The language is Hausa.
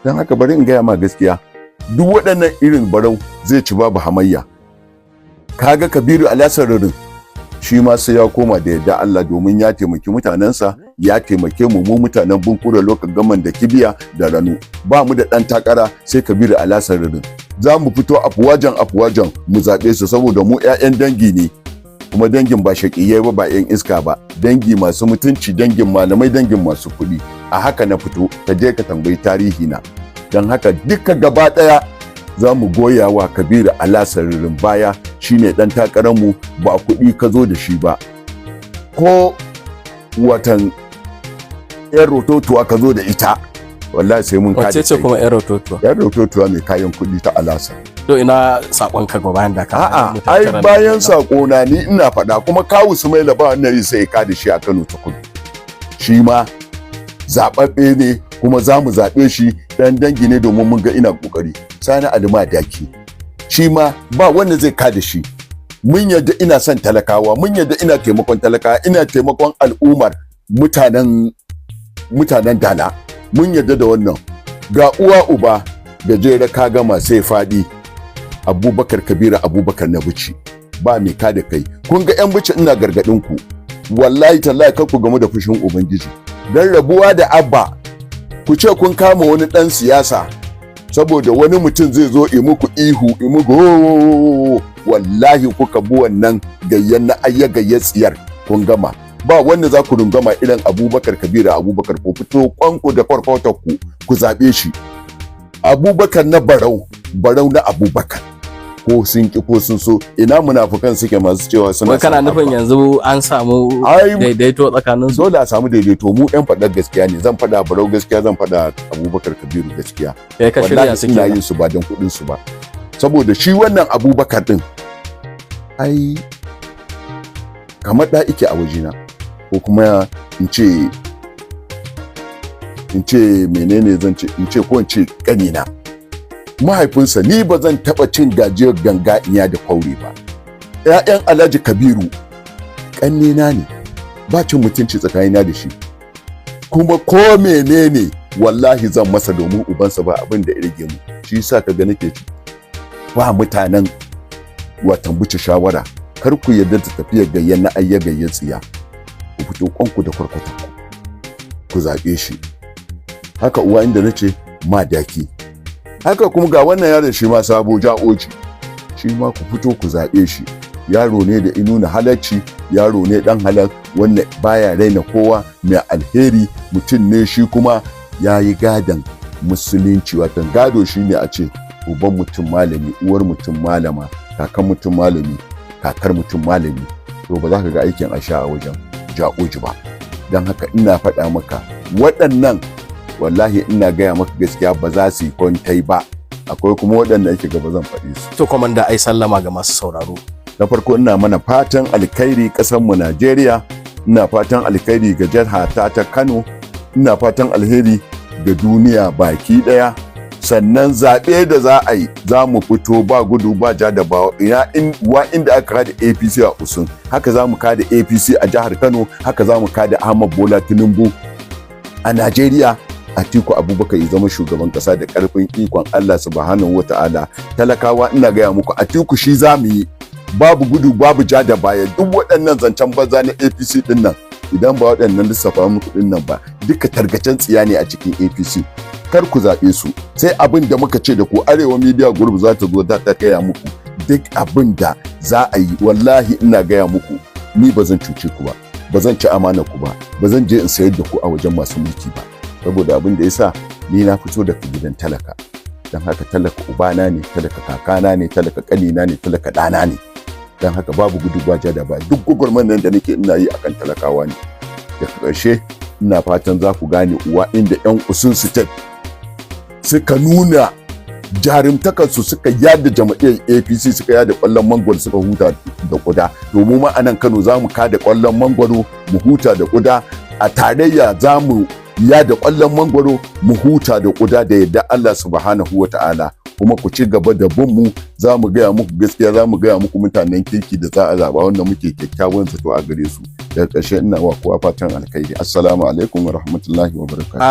don haka bari in gaya ma gaskiya, duk waɗannan irin barau zai ci babu hamayya. Kaga Kabiru Alasararin shi ma sai ya koma da yadda Allah, domin ya taimaki mutanensa, ya taimake mu mutanen Bunkure lokacin gaman da Kibiya da Rano. Ba mu da ɗan takara sai Kabiru Alasararin. Za mu fito afuwajan mu zaɓe su, saboda mu 'ya'yan dangi ne, kuma dangin ba shaƙiyai ba 'yan iska ba, dangi masu mutunci, dangin malamai, dangin masu kuɗi. A haka na fito, ka je ka tambayi tarihi na. Don haka duka gaba ɗaya za mu goya wa Kabiru Alasararin baya, shine ɗan takararmu, ba kuɗi ka zo da shi ba, ko watan 'yan rototuwa ka zo da ita, wallahi sai mun kada. Wace ce kuma 'yan rototuwa? 'Yan rototuwa mai kayan kuɗi ta Alasar. To ina sakon ka bayan da ka? A'a, ai bayan sako na ni ina faɗa, kuma kawu Sumaila ba wannan sai ka da shi a Kano ta Kudu. Shi ma zaɓaɓɓe ne, kuma za mu zaɓe shi, dan dangi ne, domin mun ga ina ƙoƙari. Sani Alima Daki shi ma ba wanda zai kada shi. Mun yadda ina son talakawa, mun yadda ina taimakon talakawa, ina taimakon al'ummar mutanen Dala. Mun yadda da wannan. Ga uwa uba gajere ka gama sai faɗi. Abubakar Kabiru Abubakar na Bichi, ba mai kada kai. Kun ga 'yan Bichi, ina gargaɗin ku, wallahi tallahi kar ku gamu da fushin Ubangiji. Dan rabuwa da Abba, ku ce kun kama wani ɗan siyasa saboda wani mutum zai zo muku ihu, muku wallahi kuka bi wannan gayyan na gayyan tsiyar, kun gama. Ba wanda za ku rungama irin Abubakar Kabiru Abubakar. Ku fito kwanku da farfautar ku zaɓe shi. Abubakar na Barau na Abubakar, ko sun ki ko sun so. Ina munafukan suke masu cewa suna. Kana nufin yanzu an samu daidaito tsakanin su? Dole a samu daidaito. Mu ɗan faɗar gaskiya ne. Zan faɗa Barau gaskiya, zan faɗa Abubakar Kabiru gaskiya. Kai ka shirya suke. Ina yin su ba don kuɗin su ba, saboda shi wannan Abubakar din ai kamar da ike a wajena, ko kuma in ce menene zan ce, in ce kanina. Mahaifinsa ni ba zan taɓa cin gajiyar ganga inya da kwaure ba. 'Ya'yan Alhaji Kabiru ƙannena ne, ba cin mutunci tsakanina da shi, kuma ko menene wallahi zan masa, domin ubansa ba abin da ya rage mu. Shi yasa ka ga nake ba mutanen watan Bichi shawara, kar ku yarda ta tafiya gayyan na gayyan tsiya. Ku fito kwanku da kwarkwata ku zaɓe shi. Haka uwa inda nace Madaki. Haka kuma ga wannan yaron shi ma Sabo Ja'oji, shi ma ku fito ku zaɓe shi. Yaro ne da inuna halacci, yaro ne dan halal, wanda baya raina kowa, mai alheri, mutum ne shi, kuma yayi gadan musulunci. Watan gado shine a ce uban mutum malami, uwar mutum malama, kakan mutum malami, kakar mutum malami. To ba za ka ga aikin asha a wajen Ja'oji ba. Don haka ina faɗa maka, waɗannan wallahi ina gaya maka gaskiya ba za su yi kwantai ba. Akwai kuma waɗanda yake gaba zan faɗi su. To komanda, ai sallama ga masu sauraro. Na farko ina mana fatan alkhairi ƙasar mu Najeriya, ina fatan alkhairi ga jihar ta Kano, ina fatan alheri ga duniya baki ɗaya. Sannan zaɓe da za a yi, za mu fito ba gudu ba ja da bawa. Inda aka kada APC a Usun, haka za mu kada APC a jihar Kano, haka za mu kada Ahmad Bola Tinubu a Najeriya. Atiku Abubakar ya zama shugaban kasa da karfin ikon Allah subhanahu wata'ala. Talakawa ina gaya muku, Atiku shi za mu yi, babu gudu babu ja da baya. Duk waɗannan zancen banza na APC din nan, idan ba waɗannan lissafa muku din nan ba, duka targacen tsiya ne a cikin APC. Kar ku zaɓe su, sai abin da muka ce da ku Arewa Media Group za ta zo ta gaya muku duk abin da za a yi. Wallahi ina gaya muku, ni ba zan cuce ku ba, ba zan ci amana ku ba, ba zan je in sayar da ku a wajen masu mulki ba. Saboda abin da yasa ni na fito daga gidan talaka. Don haka talaka ubana ne, talaka kakana ne, talaka kanina ne, talaka ɗana ne. Don haka babu gudu ba ja da ba. Duk gwagwarmayar da nake ina yi akan talakawa ne. Daga ƙarshe ina fatan za ku gane uwa inda 'yan Usun State suka nuna jarumtakarsu, suka yada jama'iyyar APC, suka yada ƙwallon mangwaro, suka huta da ƙuda. Domin ma a nan Kano za mu kada ƙwallon mangwaro mu huta da ƙuda. A tarayya za mu yada ƙwallon mangwaro mu huta da ƙuda da yadda Allah subhanahu wa ta'ala. Kuma ku ci gaba da bin mu, za mu gaya muku gaskiya, za mu gaya muku mutanen kirki da za a zaɓa, wanda muke kyakkyawan zato a gare su. Daga ƙarshe ina wa kowa fatan alkhairi. Assalamu alaikum wa rahmatullahi wa barakatuh.